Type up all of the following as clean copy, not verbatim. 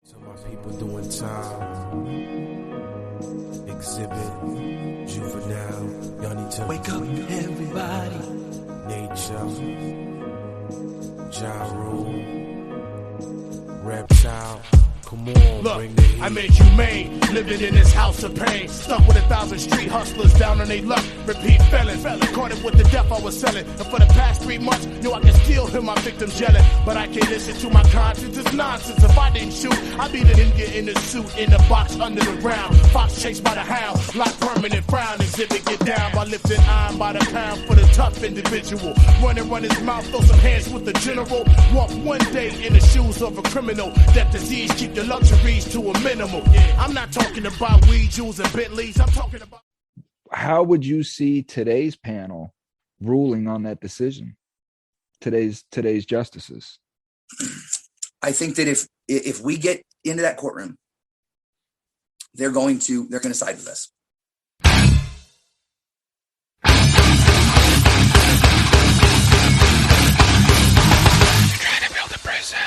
So my people doing time, exhibit, juvenile, y'all need to wake up, everybody. Nature, gyro, reptile. Come on, look, bring the heat. I'm inhumane, living in this house of pain. Stuck with 1,000 street hustlers down on their luck. Repeat felon, caught with the death I was selling. And for the past 3 months, yo, I can still hear my victims yelling. But I can't listen to my conscience, it's nonsense. If I didn't shoot, I'd be the ninja in the suit, in the box under the ground. Fox chased by the hound, like permanent frown. Exhibit get down by lifting iron by the pound for the tough individual. Run his mouth, throw some hands with the general. Walk one day in the shoes of a criminal. That disease keep the luxuries to a minimal. I'm not talking about weed, jewels, and Bentleys. I'm talking about. How would you see today's panel ruling on that decision? Today's justices. I think that if we get into that courtroom, they're going to side with us. You're trying to build a prison.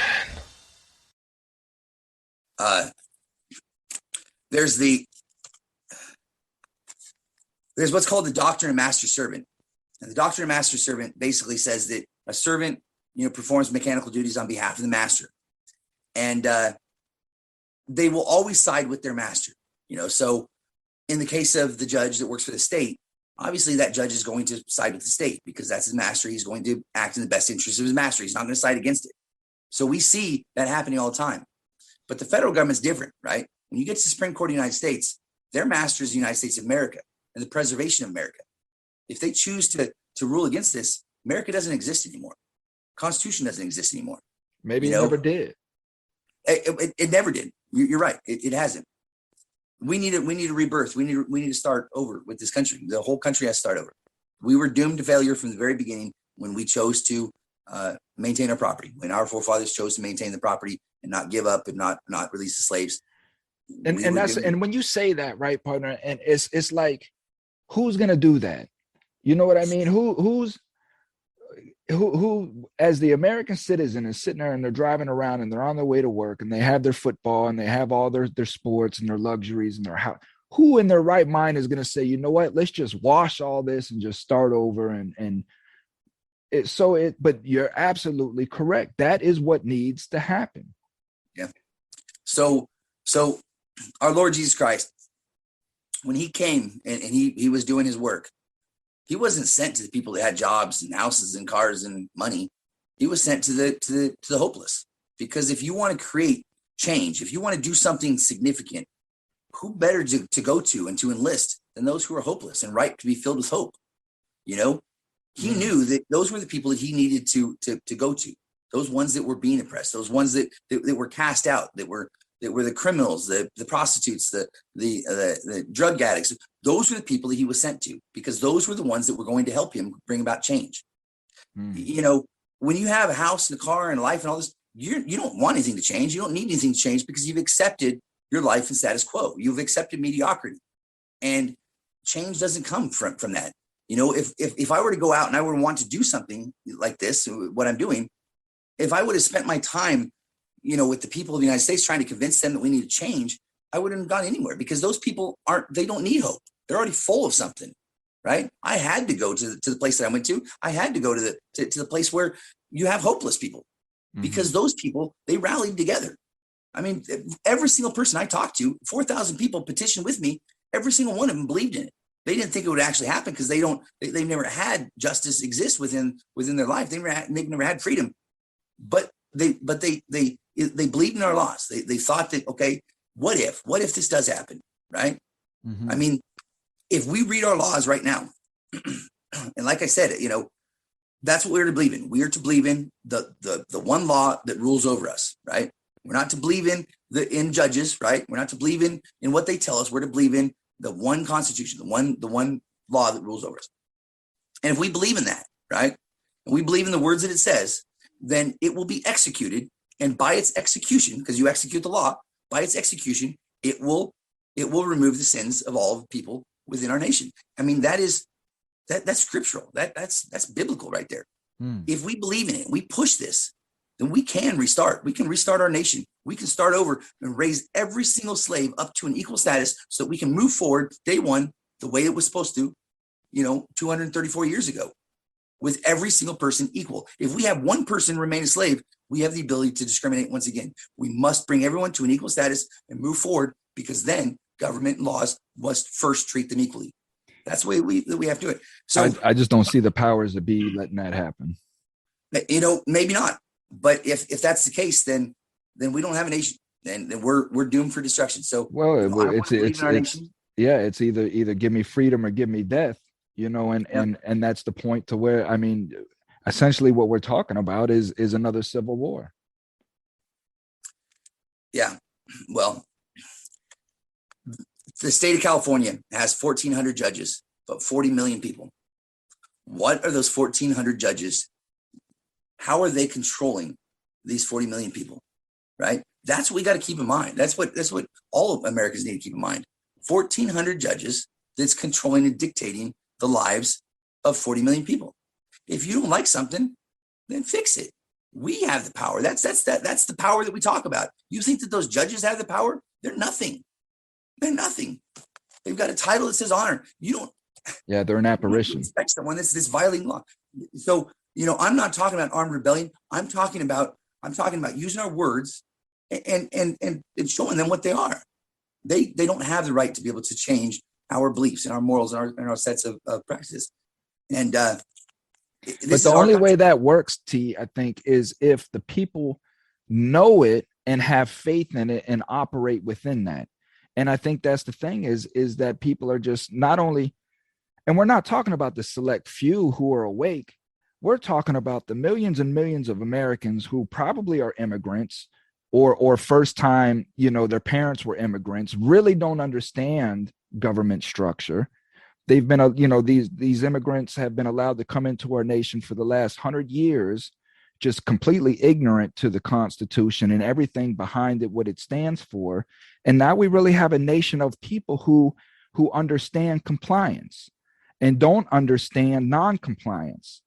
There's what's called the doctrine of master servant. And the doctrine of master servant basically says that a servant, performs mechanical duties on behalf of the master. And they will always side with their master. So in the case of the judge that works for the state, obviously that judge is going to side with the state because that's his master. He's going to act in the best interest of his master. He's not going to side against it. So we see that happening all the time. But the federal government's different, right? When you get to the Supreme Court of the United States, their master is the United States of America and the preservation of America. If they choose to rule against this, America doesn't exist anymore. Constitution doesn't exist anymore. Maybe it never did. It never did. You're right. It hasn't. We need a rebirth. We need to start over with this country. The whole country has to start over. We were doomed to failure from the very beginning when we chose to maintain our property, when our forefathers chose to maintain the property and not give up and not release the slaves. And when you say that, right, partner, and it's like, who's gonna do that? You know what I mean? Who as the American citizen is sitting there and they're driving around and they're on their way to work and they have their football and they have all their sports and their luxuries and their house. Who in their right mind is gonna say, you know what, let's just wash all this and just start over but you're absolutely correct. That is what needs to happen. Yeah. So our Lord Jesus Christ, when he came and he was doing his work, he wasn't sent to the people that had jobs and houses and cars and money. He was sent to the hopeless. Because if you want to create change, if you want to do something significant, who better to go to and to enlist than those who are hopeless and ripe to be filled with hope? He knew that those were the people that he needed to go to. Those ones that were being oppressed, those ones that were cast out, that were the criminals, the prostitutes, the drug addicts. Those were the people that he was sent to because those were the ones that were going to help him bring about change. When you have a house and a car and a life and all this, you don't want anything to change. You don't need anything to change because you've accepted your life and status quo. You've accepted mediocrity, and change doesn't come from that. If I were to go out and I would want to do something like this, what I'm doing, if I would have spent my time, with the people of the United States trying to convince them that we need to change, I wouldn't have gone anywhere because those people they don't need hope. They're already full of something, right? I had to go to the place that I went to. I had to go to the place where you have hopeless people because those people, they rallied together. I mean, every single person I talked to, 4,000 people petitioned with me. Every single one of them believed in it. They didn't think it would actually happen because they've never had justice exist within their life. They've never had freedom, but they believed in our laws. They thought that, okay, what if this does happen? Right. I mean, if we read our laws right now, and like I said, that's what we're to believe in. We are to believe in the one law that rules over us. Right. We're not to believe in judges. Right. We're not to believe in what they tell us. We're to believe in the one constitution, the one law that rules over us. And if we believe in that, right, and we believe in the words that it says, then it will be executed. And by its execution, because you execute the law, by its execution, it will remove the sins of all people within our nation. I mean, that's scriptural. That's biblical right there. If we believe in it, we push this, then we can restart. We can restart our nation. We can start over and raise every single slave up to an equal status so that we can move forward day one the way it was supposed to, 234 years ago, with every single person equal. If we have one person remain a slave, we have the ability to discriminate once again. We must bring everyone to an equal status and move forward, because then government and laws must first treat them equally. That's the way we have to do it. So I just don't see the powers that be letting that happen. Maybe not. But if that's the case, then we don't have a nation. Then we're doomed for destruction. So it's either give me freedom or give me death. And that's the point to where, I mean, essentially what we're talking about is another civil war. Yeah. Well, the state of California has 1,400 judges, but 40 million people. What are those 1,400 judges? How are they controlling these 40 million people? Right? That's what we got to keep in mind. That's what all of Americans need to keep in mind. 1,400 judges that's controlling and dictating the lives of 40 million people. If you don't like something, then fix it. We have the power. That's the power that we talk about. You think that those judges have the power? They're nothing. They're nothing. They've got a title that says honor. You don't. Yeah, they're an apparition. Respect someone that's violating law. So I'm not talking about armed rebellion. I'm talking about using our words and showing them what they are. They don't have the right to be able to change our beliefs and our morals and our sets of practices. And but the only way that works, T, I think, is if the people know it and have faith in it and operate within that. And I think that's the thing is that people are just not only, and we're not talking about the select few who are awake. We're talking about the millions and millions of Americans who probably are immigrants or first time, their parents were immigrants, really don't understand government structure. They've been, these immigrants have been allowed to come into our nation for the last 100 years, just completely ignorant to the Constitution and everything behind it, what it stands for. And now we really have a nation of people who understand compliance and don't understand non-compliance.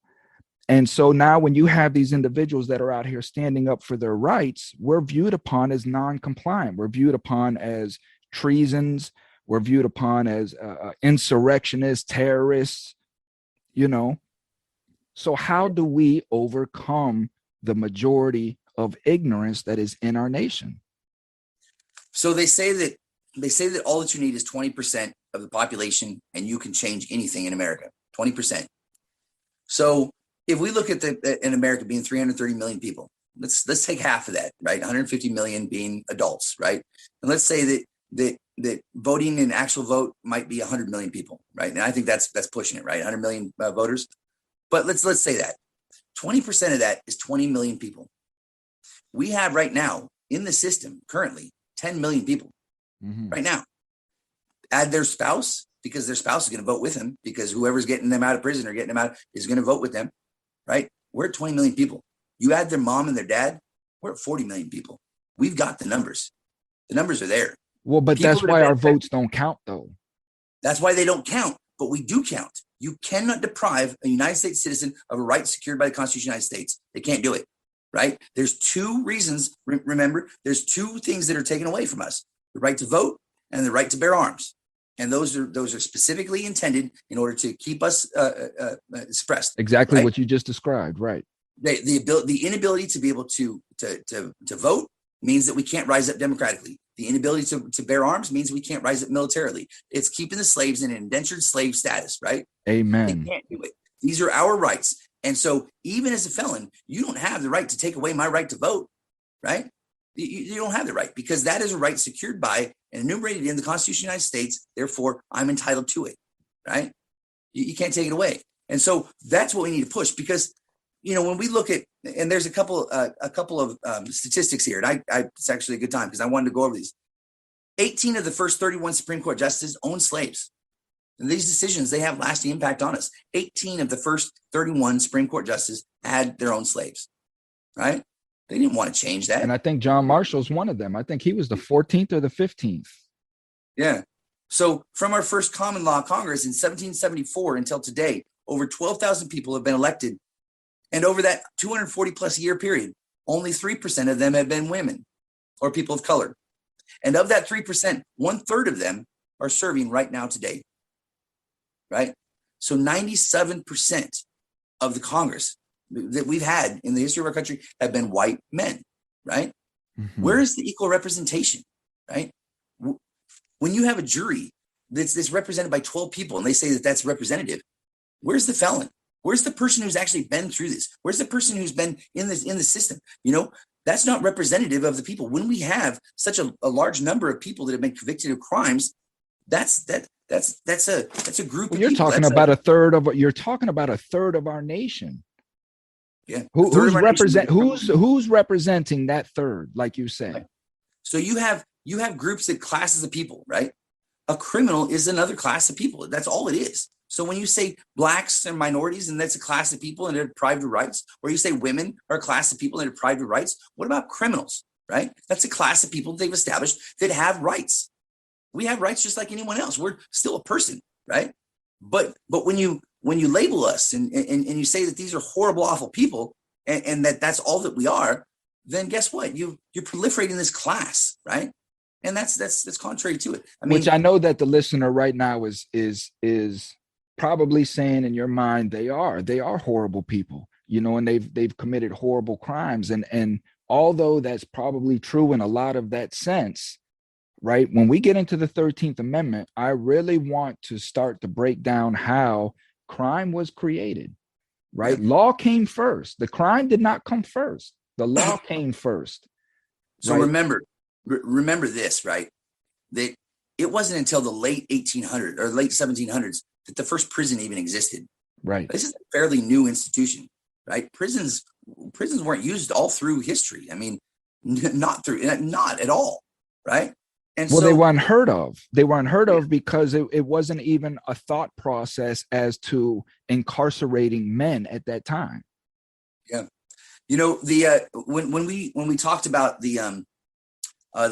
And so now when you have these individuals that are out here standing up for their rights, we're viewed upon as non-compliant. We're viewed upon as treasons. We're viewed upon as insurrectionists, terrorists, So how do we overcome the majority of ignorance that is in our nation? So they say that all that you need is 20% of the population, and you can change anything in America. 20%. So if we look at in America being 330 million people, let's take half of that, right? 150 million being adults, right? And let's say that voting in actual vote might be 100 million people, right? And I think that's pushing it, right? 100 million voters. But let's say that 20% of that is 20 million people. We have right now in the system currently 10 million people right now. Add their spouse, because their spouse is going to vote with them, because whoever's getting them out of prison or getting them out is going to vote with them, right? We're at 20 million people. You add their mom and their dad, we're at 40 million people. We've got the numbers. The numbers are there. Well, but that's why our votes don't count, though. That's why they don't count, but we do count. You cannot deprive a United States citizen of a right secured by the Constitution of the United States. They can't do it, right? There's two reasons. Remember, there's two things that are taken away from us: the right to vote and the right to bear arms. And those are specifically intended in order to keep us suppressed. Exactly right? What you just described, right? The inability to be able to vote means that we can't rise up democratically. The inability to bear arms means we can't rise up militarily. It's keeping the slaves in an indentured slave status, right? Amen. They can't do it. These are our rights. And so even as a felon, you don't have the right to take away my right to vote, right? You don't have the right, because that is a right secured by and enumerated in the Constitution of the United States. Therefore, I'm entitled to it, right? You can't take it away. And so that's what we need to push, because, when we look at, and there's a couple of statistics here, and it's actually a good time because I wanted to go over these. 18 of the first 31 Supreme Court justices owned slaves. And these decisions, they have lasting impact on us. 18 of the first 31 Supreme Court justices had their own slaves, right? They didn't want to change that. And I think John Marshall's one of them. I think he was the 14th or the 15th. Yeah. So from our first common law Congress in 1774 until today, over 12,000 people have been elected. And over that 240 plus year period, only 3% of them have been women. or people of color. And of that 3%, 1/3 of them are serving right now today, right? So 97% of the Congress that we've had in the history of our country have been white men, right? Mm-hmm. Where is the equal representation, right? When you have a jury that's represented by 12 people and they say that that's representative, where's the felon? Where's the person who's actually been through this? Where's the person who's been in the system? That's not representative of the people. When we have such a large number of people that have been convicted of crimes, that's a group. Well, of you're people. talking about a third of our nation. Yeah. Who's representing that third, like you said? Right. So you have groups that classes of people, right? A criminal is another class of people. That's all it is. So when you say blacks and minorities, and that's a class of people and they're deprived of rights, or you say women are a class of people and they're deprived of rights, what about criminals, right? That's a class of people they've established that have rights. We have rights just like anyone else. We're still a person, right? But when you label us and you say that these are horrible, awful people, and that's all that we are, then guess what? You're proliferating this class, right? And that's contrary to it. I mean, which I know that the listener right now is probably saying in your mind, they are horrible people, and they've committed horrible crimes. And although that's probably true in a lot of that sense, right? When we get into the 13th Amendment, I really want to start to break down how crime was created, right? Yeah. Law came first. The crime did not come first. The law came first. So right? Remember this, right? That it wasn't until the late 1800s or late 1700s that the first prison even existed. Right. This is a fairly new institution, right? Prisons weren't used all through history. I mean, not at all, right? And well, they weren't heard of. They weren't heard of because it wasn't even a thought process as to incarcerating men at that time. Yeah, when we talked about the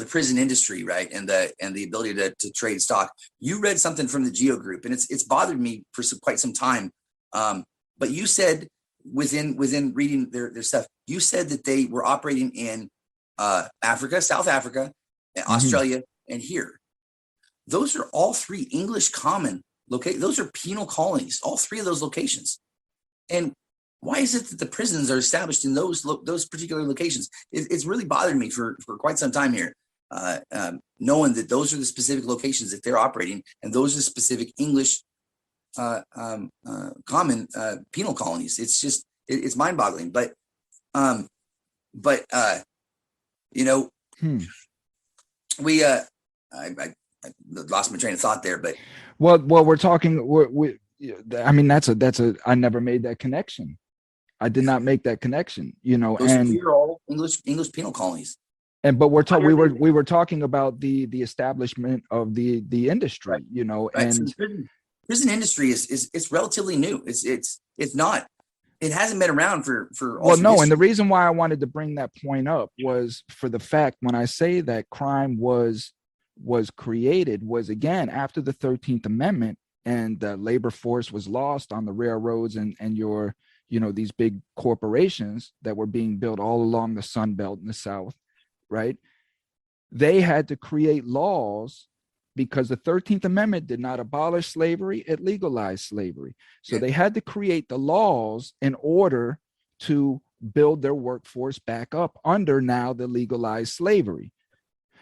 prison industry, right, and the ability to trade stock, you read something from the Geo Group, and it's bothered me for quite some time. But you said within reading their stuff, you said that they were operating in Africa, South Africa, Australia, and here. Those are all three English common locations. Those are penal colonies, all three of those locations. And why is it that the prisons are established in those particular locations? It's really bothered me for quite some time here, knowing that those are the specific locations that they're operating, and those are the specific English common penal colonies. It's just it's mind-boggling. But we I lost my train of thought there. But well, we're talking. I mean, that's a. I never made that connection. I did not make that connection, those are all English penal colonies. But we were talking about the establishment of the industry, right. And so prison industry is relatively new. It's not. It hasn't been around for well, no. History. And the reason why I wanted to bring that point up was for the fact when I say that crime was created was again after the 13th Amendment and the labor force was lost on the railroads and your these big corporations that were being built all along the Sun Belt in the South, right? They had to create laws because the 13th Amendment did not abolish slavery, it legalized slavery. So they had to create the laws in order to build their workforce back up under now the legalized slavery.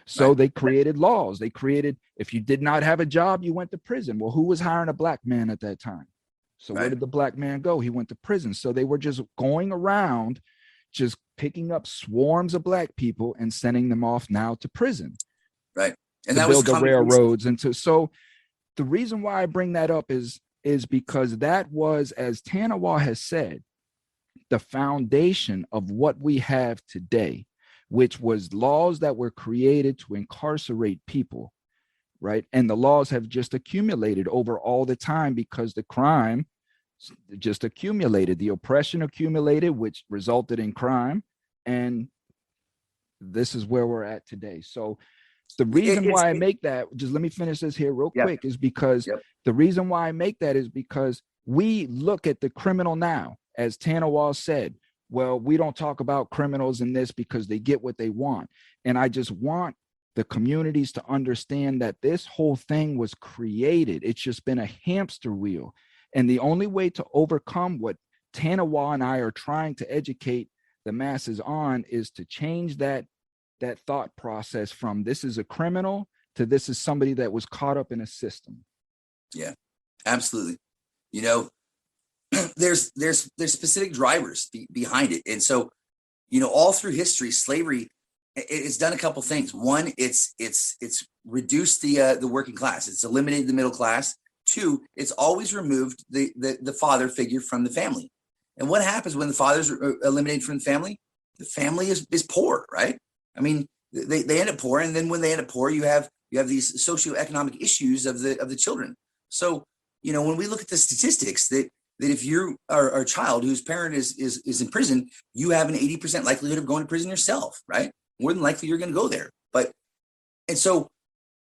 So they created laws. They created, if you did not have a job, you went to prison. Well, who was hiring a black man at that time? So where did the black man go? He went to prison. So they were just going around, just picking up swarms of black people and sending them off now to prison. Right. And to build the railroads. So the reason why I bring that up is because that was, as Tanawa has said, the foundation of what we have today, which was laws that were created to incarcerate people. Right. And the laws have just accumulated over all the time because the crime just accumulated, the oppression accumulated, which resulted in crime. And this is where we're at today. So the reason why I make that, just let me finish this here real quick, is because the reason why I make that is because we look at the criminal now, as Tanawa said, well, we don't talk about criminals in this because they get what they want. And I just want the communities to understand that this whole thing was created. It's just been a hamster wheel. And the only way to overcome what Tanawa and I are trying to educate the masses on is to change that thought process from this is a criminal to this is somebody that was caught up in a system. Yeah, absolutely. You know, there's specific drivers behind it. And so, you know, all through history, slavery, it's done a couple things. One, it's reduced the working class. It's eliminated the middle class. Two, it's always removed the father figure from the family. And what happens when the father's eliminated from the family? The family is poor, right? I mean, they end up poor, and then when they end up poor, you have these socioeconomic issues of the children. So, you know, when we look at the statistics that if you are a child whose parent is in prison, you have an 80% likelihood of going to prison yourself, right? More than likely you're going to go there. And so,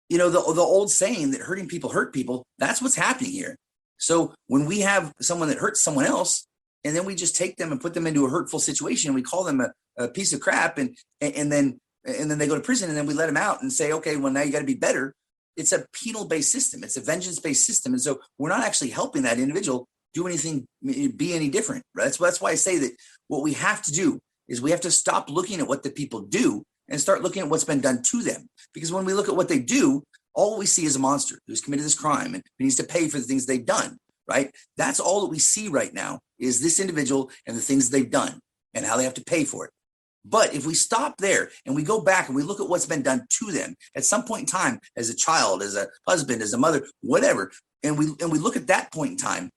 you know, the old saying that hurting people hurt people, that's what's happening here. So when we have someone that hurts someone else, and then we just take them and put them into a hurtful situation, we call them a piece of crap, and then they go to prison, and then we let them out and say, okay, well, now you got to be better. It's a penal-based system. It's a vengeance-based system. And so we're not actually helping that individual do anything, be any different, right? That's why I say that what we have to do is we have to stop looking at what the people do and start looking at what's been done to them. Because when we look at what they do, all we see is a monster who's committed this crime and who needs to pay for the things they've done, right? That's all that we see right now is this individual and the things they've done and how they have to pay for it. But if we stop there and we go back and we look at what's been done to them at some point in time, as a child, as a husband, as a mother, whatever, and we look at that point in time,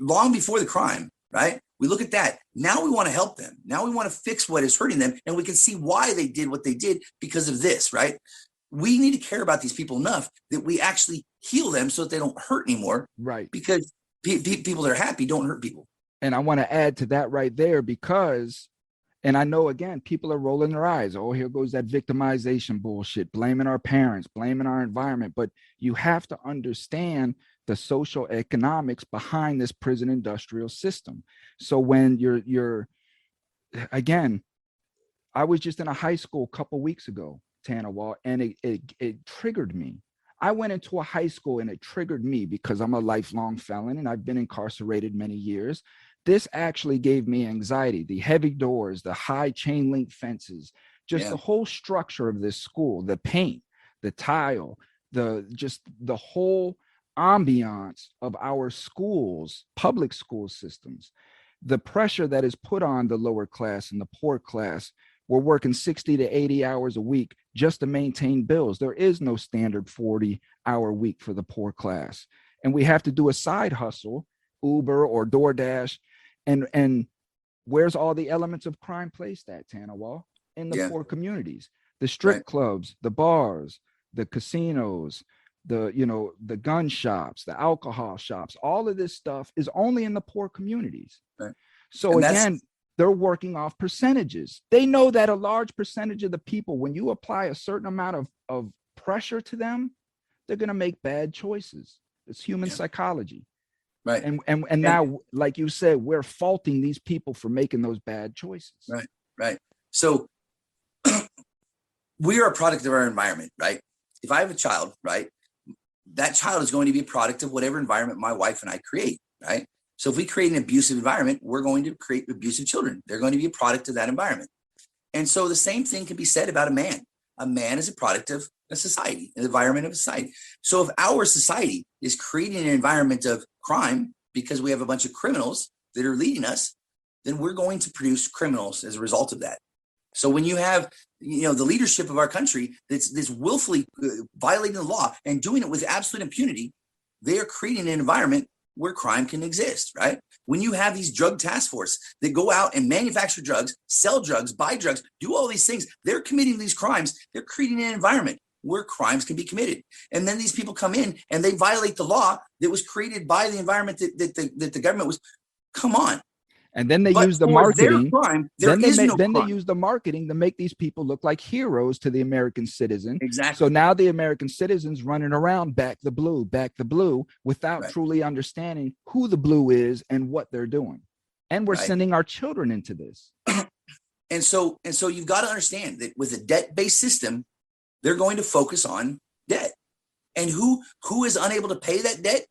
long before the crime, right? We look at that. Now we want to help them. Now we want to fix what is hurting them, and we can see why they did what they did because of this, right? We need to care about these people enough that we actually heal them so that they don't hurt anymore, right? Because people that are happy don't hurt people. And I want to add to that right there because, and I know, again, people are rolling their eyes. Oh, here goes that victimization bullshit, blaming our parents, blaming our environment. But you have to understand the social economics behind this prison industrial system. So when you're again, I was just in a high school a couple weeks ago, Tanawa, and it triggered me. I went into a high school and it triggered me because I'm a lifelong felon and I've been incarcerated many years. This actually gave me anxiety. The heavy doors, the high chain link fences, just the whole structure of this school, the paint, the tile, the whole ambiance of our schools, public school systems, the pressure that is put on the lower class and the poor class. We're working 60 to 80 hours a week just to maintain bills. There is no standard 40-hour week for the poor class. And we have to do a side hustle, Uber or DoorDash. And where's all the elements of crime placed at, Tanawa? In the poor communities, the strip clubs, the bars, the casinos, the gun shops, the alcohol shops, all of this stuff is only in the poor communities. Right. So again, they're working off percentages. They know that a large percentage of the people, when you apply a certain amount of pressure to them, they're going to make bad choices. It's human psychology. Right. And now, like you said, we're faulting these people for making those bad choices. Right. Right. So we are a product of our environment, right? If I have a child, right, that child is going to be a product of whatever environment my wife and I create, right? So if we create an abusive environment, we're going to create abusive children. They're going to be a product of that environment. And so the same thing can be said about a man. A man is a product of a society, an environment of a society. So if our society is creating an environment of crime because we have a bunch of criminals that are leading us, then we're going to produce criminals as a result of that. So when you have, the leadership of our country that's willfully violating the law and doing it with absolute impunity, they are creating an environment where crime can exist, right? When you have these drug task force that go out and manufacture drugs, sell drugs, buy drugs, do all these things, they're committing these crimes. They're creating an environment where crimes can be committed. And then these people come in and they violate the law that was created by the environment that the government was, come on. And then they use the marketing. They use the marketing to make these people look like heroes to the American citizen. Exactly. So now the American citizen's running around back the blue without truly understanding who the blue is and what they're doing. And we're sending our children into this. And so you've got to understand that with a debt-based system, they're going to focus on debt. And who is unable to pay that debt?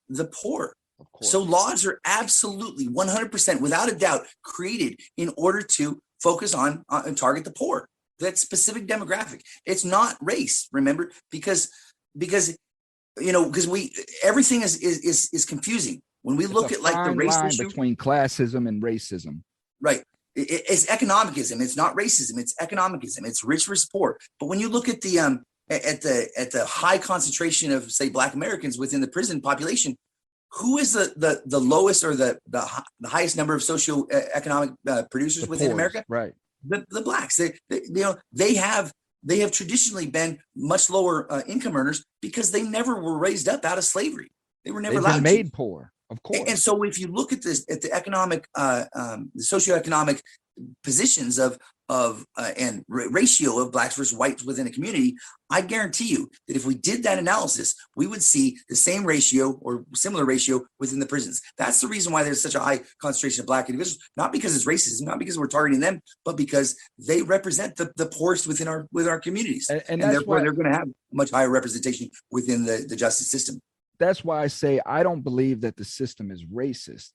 The poor. Of course. So laws are absolutely 100%, without a doubt, created in order to focus on and target the poor, that specific demographic. It's not race, remember, because everything is confusing when we look at like the race issue between classism and racism. Right. It's economicism. It's not racism. It's economicism. It's rich versus poor. But when you look at the high concentration of, say, Black Americans within the prison population, who is the lowest or the highest number of socioeconomic producers within America? Right. The Blacks. They have traditionally been much lower income earners because they never were raised up out of slavery. They were never allowed made poor, of course. And so if you look at this, at the economic, the socioeconomic positions of and ratio of Blacks versus whites within a community, I guarantee you that if we did that analysis, we would see the same ratio or similar ratio within the prisons. That's the reason why there's such a high concentration of Black individuals, not because it's racism, not because we're targeting them, but because they represent the poorest within our communities. And therefore they're going to have much higher representation within the justice system. That's why I say I don't believe that the system is racist.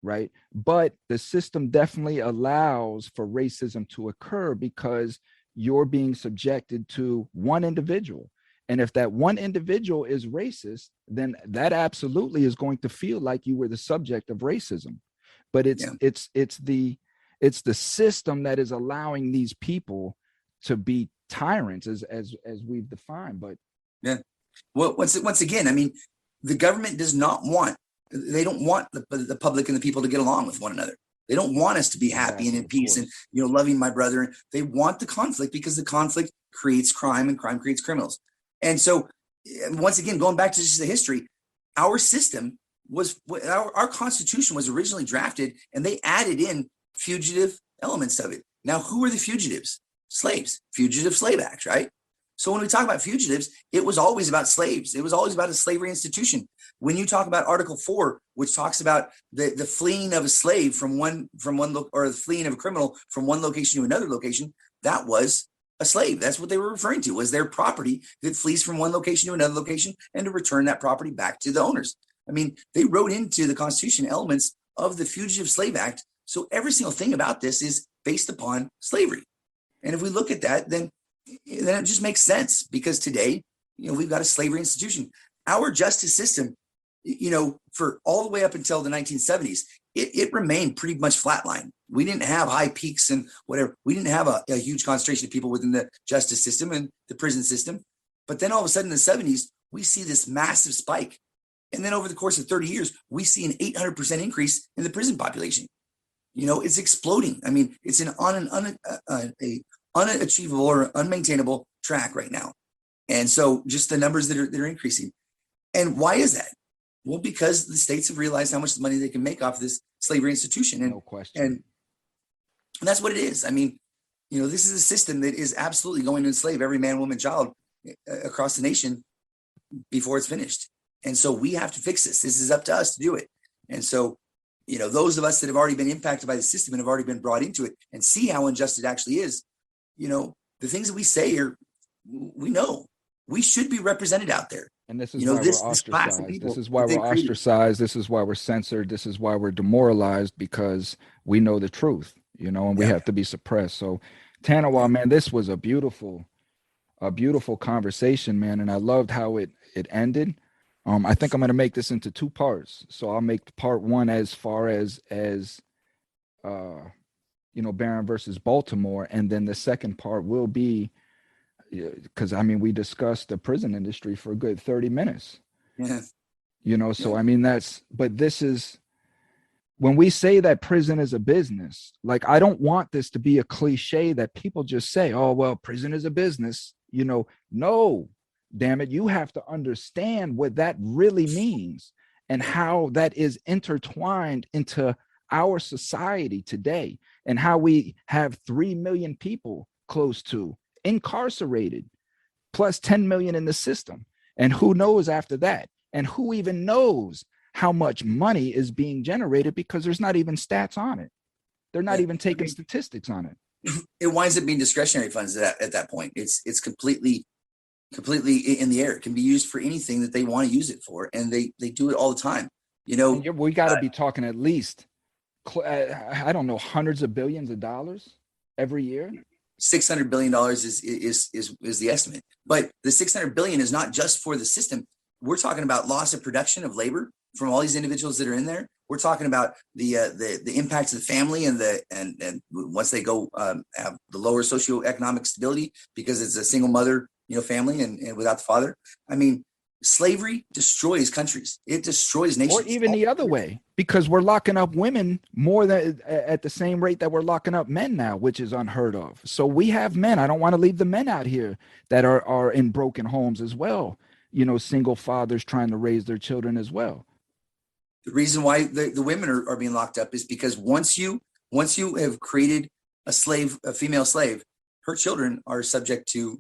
Right. But the system definitely allows for racism to occur because you're being subjected to one individual. And if that one individual is racist, then that absolutely is going to feel like you were the subject of racism. But it's the system that is allowing these people to be tyrants as we've defined. But yeah. Well, once again, I mean, the government does not want. They don't want the public and the people to get along with one another. They don't want us to be happy and in peace and, loving my brother. They want the conflict because the conflict creates crime and crime creates criminals. And so once again, going back to just the history, our system was, our Constitution was originally drafted and they added in fugitive elements of it. Now, who are the fugitives? Slaves, Fugitive Slave Act, right? So when we talk about fugitives, it was always about slaves. It was always about a slavery institution. When you talk about Article 4, which talks about the fleeing of a slave from one or the fleeing of a criminal from one location to another location, that was a slave. That's what they were referring to, was their property that flees from one location to another location and to return that property back to the owners. I mean, they wrote into the Constitution elements of the Fugitive Slave Act. So every single thing about this is based upon slavery. And if we look at that, then it just makes sense because today, we've got a slavery institution. Our justice system, for all the way up until the 1970s, it remained pretty much flatline. We didn't have high peaks and whatever. We didn't have a huge concentration of people within the justice system and the prison system. But then all of a sudden in the 70s, we see this massive spike. And then over the course of 30 years, we see an 800% increase in the prison population. It's exploding. I mean, it's on an unachievable or unmaintainable track right now. And so just the numbers that are increasing. And why is that? Well, because the states have realized how much money they can make off of this slavery institution. And, no question. And that's what it is. I mean, this is a system that is absolutely going to enslave every man, woman, child across the nation before it's finished. And so we have to fix this. This is up to us to do it. And so, those of us that have already been impacted by the system and have already been brought into it and see how unjust it actually is, the things that we say we know we should be represented out there. And this is why we're ostracized. This is why we're ostracized. This is why we're censored. This is why we're demoralized, because we know the truth, and we have to be suppressed. So Tanawa, man, this was a beautiful conversation, man. And I loved how it ended. I think I'm going to make this into two parts. So I'll make part one as far as Barron versus Baltimore. And then the second part will be, because we discussed the prison industry for a good 30 minutes. Yeah. But this is when we say that prison is a business, like, I don't want this to be a cliche that people just say, oh, well, prison is a business, no, damn it. You have to understand what that really means and how that is intertwined into our society today and how we have 3 million people close to incarcerated, plus 10 million in the system. And who knows after that? And who even knows how much money is being generated, because there's not even stats on it. They're not even taking statistics on it. It winds up being discretionary funds at that point. It's completely in the air. It can be used for anything that they want to use it for, and they do it all the time. We got to be talking at least, I don't know, hundreds of billions of dollars every year. $600 billion is the estimate, but the $600 billion is not just for the system. We're talking about loss of production of labor from all these individuals that are in there. We're talking about the impact to the family and once they go have the lower socioeconomic stability because it's a single mother, family and without the father. I mean, slavery destroys countries. It destroys nations. Or even the other way, because we're locking up women more than at the same rate that we're locking up men now, which is unheard of. So we have men. I don't want to leave the men out here that are in broken homes as well. Single fathers trying to raise their children as well. The reason why the women are being locked up is because once you have created a female slave, her children are subject to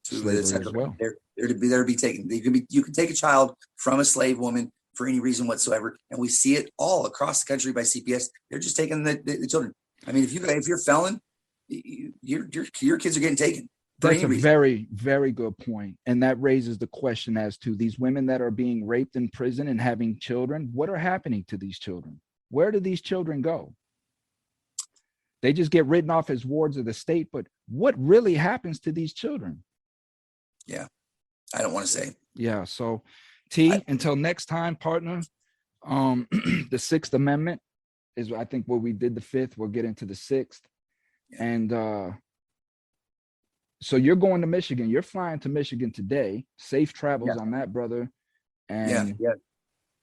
slavery as well. They're to be taken. You can take a child from a slave woman for any reason whatsoever, and we see it all across the country by CPS. They're just taking the children. I mean, if you're a felon, your kids are getting taken. That's a very, very good point. And that raises the question as to these women that are being raped in prison and having children. What are happening to these children? Where do these children go? They just get written off as wards of the state. But what really happens to these children? Yeah, I don't want to say. Yeah. So until next time, partner, the Sixth Amendment is, I think, what we did the Fifth. We'll get into the Sixth. Yeah. And so you're going to Michigan. You're flying to Michigan today. Safe travels on that, brother. And yeah.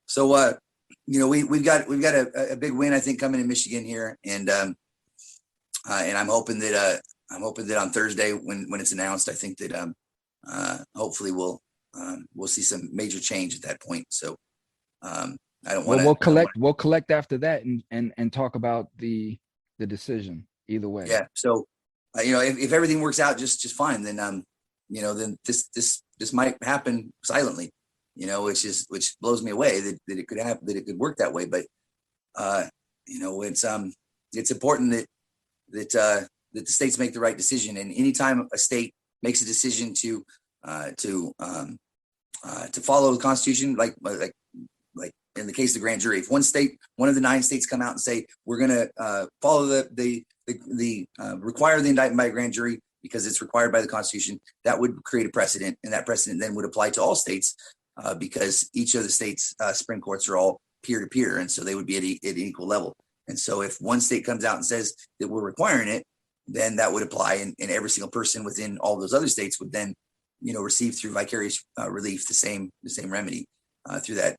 So we've got a big win, I think, coming in Michigan here, and I'm hoping that on Thursday when it's announced, I think that hopefully we'll see some major change at that point. So I don't want to. We'll collect after that and talk about the decision either way. Yeah. So. If everything works out just fine, then then this might happen silently, which blows me away that it could happen, that it could work that way. But it's important that the states make the right decision. And anytime a state makes a decision to follow the Constitution, like in the case of the grand jury, if one of the 9 states come out and say we're going to follow the require the indictment by a grand jury because it's required by the Constitution, that would create a precedent, and that precedent then would apply to all states because each of the states' Supreme Courts are all peer-to-peer, and so they would be at an equal level. And so if one state comes out and says that we're requiring it, then that would apply, and every single person within all those other states would then receive through vicarious relief the same remedy through that.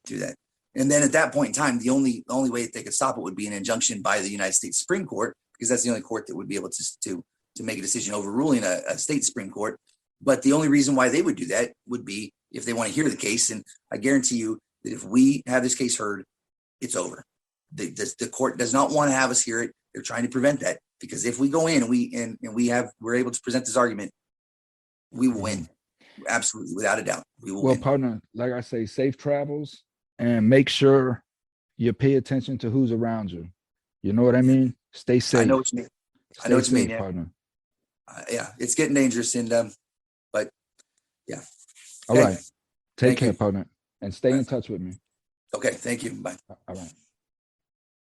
And then at that point in time, the only way that they could stop it would be an injunction by the United States Supreme Court, because that's the only court that would be able to make a decision overruling a state Supreme Court. But the only reason why they would do that would be if they want to hear the case. And I guarantee you that if we have this case heard, it's over. The court does not want to have us hear it. They're trying to prevent that, because if we go in and we're able to present this argument, we will win. Absolutely, without a doubt. We will win. Partner, like I say, safe travels, and make sure you pay attention to who's around you. You know what I mean? Stay safe. I know what you mean. I know what you mean, partner. Yeah, it's getting dangerous, but yeah. All right. Take care, partner, and stay in touch with me. Okay, thank you. Bye. All right.